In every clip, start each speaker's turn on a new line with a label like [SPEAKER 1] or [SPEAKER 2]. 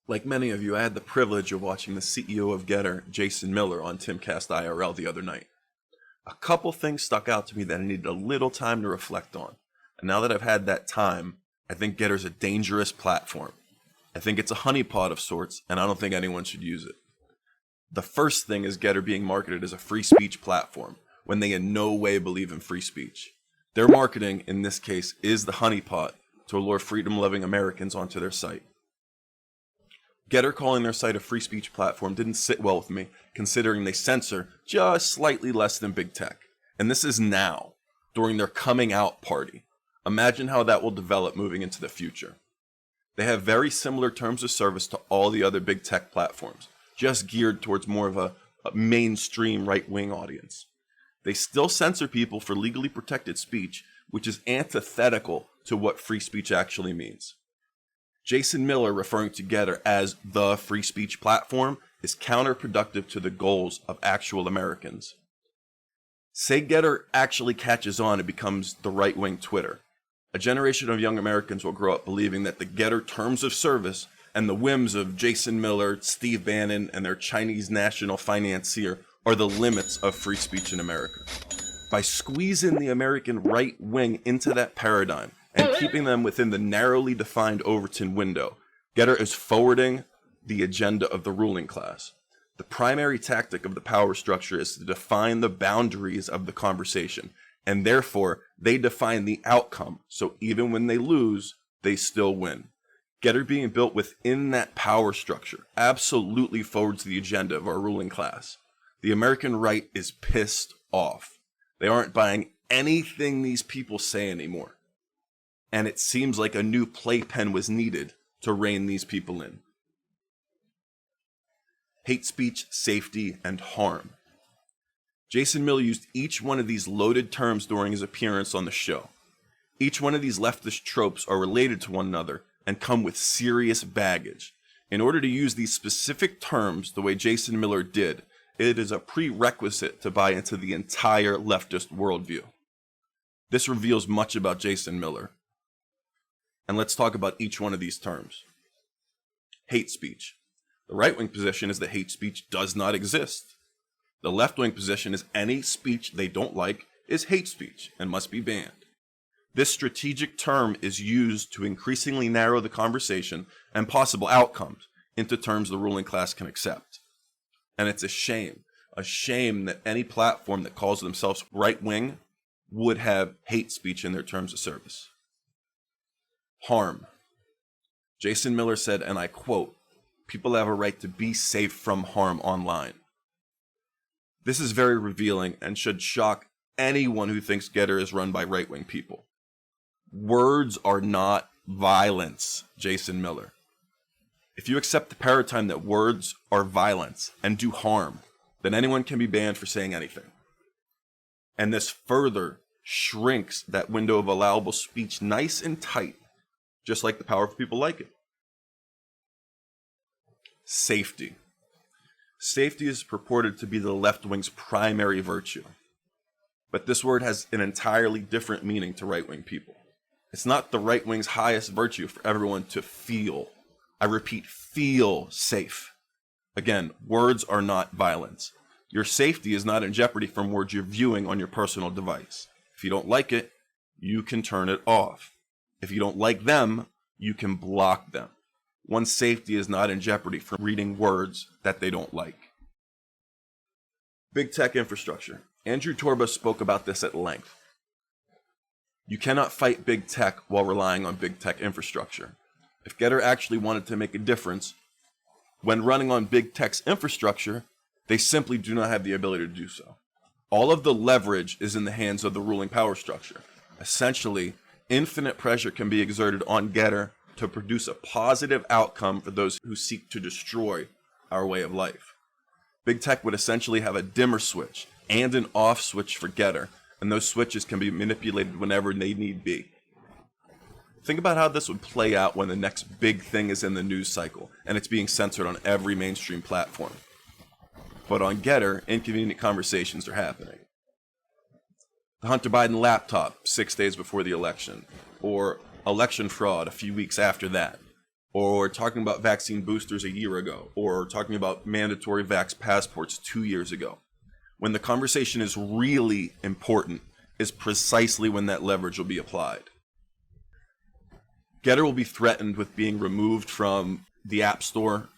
[SPEAKER 1] Like many of you, I had the privilege of watching the CEO of GETTR, Jason Miller, on Timcast IRL the other night. A couple things stuck out to me that I needed a little time to reflect on. And now that I've had that time, I think GETTR's a dangerous platform. I think it's a honeypot of sorts, and I don't think anyone should use it. The first thing is GETTR being marketed as a free speech platform, when they in no way believe in free speech. Their marketing, in this case, is the honeypot to allure freedom-loving Americans onto their site. GETTR calling their site a free speech platform didn't sit well with me, considering they censor just slightly less than big tech. And this is now, during their coming out party. Imagine how that will develop moving into the future. They have very similar terms of service to all the other big tech platforms, just geared towards more of a mainstream right-wing audience. They still censor people for legally protected speech, which is antithetical to what free speech actually means. Jason Miller referring to GETTR as the free speech platform is counterproductive to the goals of actual Americans. Say GETTR actually catches on and becomes the right-wing Twitter. A generation of young Americans will grow up believing that the GETTR terms of service and the whims of Jason Miller, Steve Bannon, and their Chinese national financier are the limits of free speech in America. By squeezing the American right wing into that paradigm and keeping them within the narrowly defined Overton window, GETTR is forwarding the agenda of the ruling class. The primary tactic of the power structure is to define the boundaries of the conversation, and therefore they define the outcome, so even when they lose, they still win. GETTR being built within that power structure absolutely forwards the agenda of our ruling class. The American right is pissed off. They aren't buying anything these people say anymore. And it seems like a new playpen was needed to rein these people in. Hate speech, safety, and harm. Jason Miller used each one of these loaded terms during his appearance on the show. Each one of these leftist tropes are related to one another and come with serious baggage. In order to use these specific terms the way Jason Miller did, it is a prerequisite to buy into the entire leftist worldview. This reveals much about Jason Miller. And let's talk about each one of these terms. Hate speech. The right-wing position is that hate speech does not exist. The left-wing position is any speech they don't like is hate speech and must be banned. This strategic term is used to increasingly narrow the conversation and possible outcomes into terms the ruling class can accept. And it's a shame that any platform that calls themselves right-wing would have hate speech in their terms of service. Harm. Jason Miller said, and I quote, "People have a right to be safe from harm online." This is very revealing and should shock anyone who thinks GETTR is run by right-wing people. Words are not violence, Jason Miller. If you accept the paradigm that words are violence and do harm, then anyone can be banned for saying anything. And this further shrinks that window of allowable speech nice and tight, just like the powerful people like it. Safety. Safety is purported to be the left wing's primary virtue. But this word has an entirely different meaning to right-wing people. It's not the right wing's highest virtue for everyone to feel. I repeat, feel safe. Again, words are not violence. Your safety is not in jeopardy from words you're viewing on your personal device. If you don't like it, you can turn it off. If you don't like them, you can block them. One's safety is not in jeopardy from reading words that they don't like. Big tech infrastructure. Andrew Torba spoke about this at length. You cannot fight big tech while relying on big tech infrastructure. If GETTR actually wanted to make a difference, when running on big tech's infrastructure, they simply do not have the ability to do so. All of the leverage is in the hands of the ruling power structure. Essentially, infinite pressure can be exerted on GETTR to produce a positive outcome for those who seek to destroy our way of life. Big tech would essentially have a dimmer switch and an off switch for GETTR, and those switches can be manipulated whenever they need be. Think about how this would play out when the next big thing is in the news cycle and it's being censored on every mainstream platform. But on GETTR, inconvenient conversations are happening. The Hunter Biden laptop 6 days before the election, or election fraud a few weeks after that. or talking about vaccine boosters a year ago, or talking about mandatory vax passports 2 years ago. When the conversation is really important is precisely when that leverage will be applied. GETTR will be threatened with being removed from the App Store,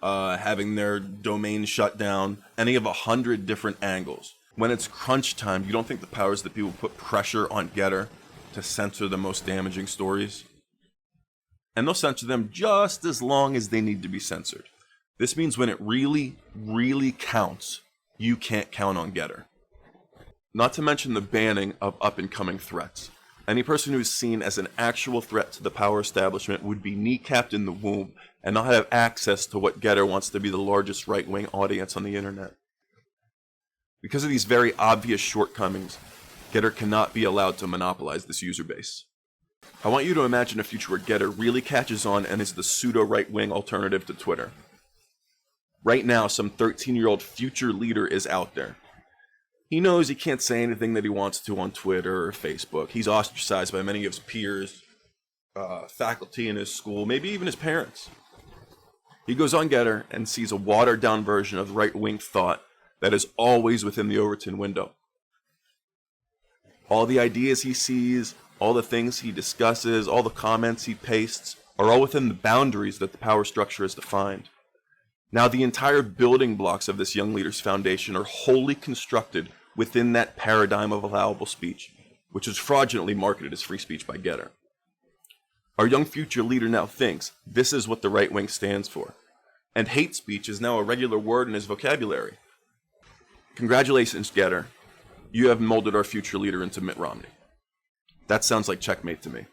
[SPEAKER 1] having their domain shut down, any of 100 different angles. When it's crunch time, you don't think the powers that be will put pressure on GETTR to censor the most damaging stories? And they'll censor them just as long as they need to be censored. This means when it really, really counts, you can't count on GETTR. Not to mention the banning of up-and-coming threats. Any person who is seen as an actual threat to the power establishment would be kneecapped in the womb and not have access to what GETTR wants to be the largest right-wing audience on the internet. Because of these very obvious shortcomings, GETTR cannot be allowed to monopolize this user base. I want you to imagine a future where GETTR really catches on and is the pseudo-right-wing alternative to Twitter. Right now, some 13-year-old future leader is out there. He knows he can't say anything that he wants to on Twitter or Facebook. He's ostracized by many of his peers, faculty in his school, maybe even his parents. He goes on GETTR and sees a watered-down version of right-wing thought that is always within the Overton window. All the ideas he sees, all the things he discusses, all the comments he pastes are all within the boundaries that the power structure has defined. Now the entire building blocks of this young leader's foundation are wholly constructed within that paradigm of allowable speech, which is fraudulently marketed as free speech by GETTR. Our young future leader now thinks this is what the right wing stands for, and hate speech is now a regular word in his vocabulary. Congratulations, GETTR. You have molded our future leader into Mitt Romney. That sounds like checkmate to me.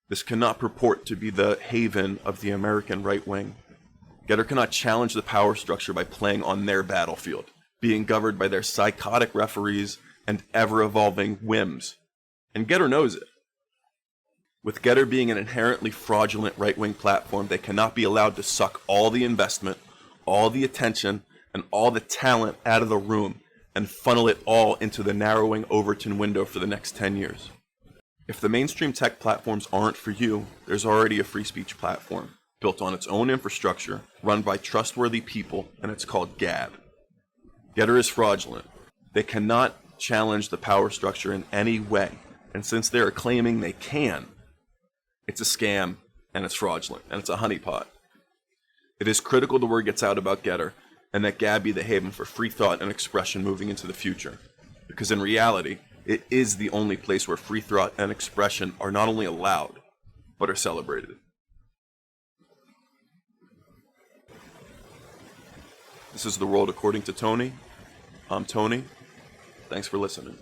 [SPEAKER 1] This cannot purport to be the haven of the American right wing. GETTR cannot challenge the power structure by playing on their battlefield, being governed by their psychotic referees and ever-evolving whims. And GETTR knows it. With GETTR being an inherently fraudulent right-wing platform, they cannot be allowed to suck all the investment, all the attention, and all the talent out of the room and funnel it all into the narrowing Overton window for the next 10 years. If the mainstream tech platforms aren't for you, there's already a free speech platform built on its own infrastructure, run by trustworthy people, and it's called Gab. GETTR is fraudulent. They cannot challenge the power structure in any way, and since they are claiming they can, it's a scam, and it's fraudulent, and it's a honeypot. It is critical the word gets out about GETTR, and that Gab be the haven for free thought and expression moving into the future. Because in reality, it is the only place where free thought and expression are not only allowed, but are celebrated. This is The World According to Tony. I'm Tony. Thanks for listening.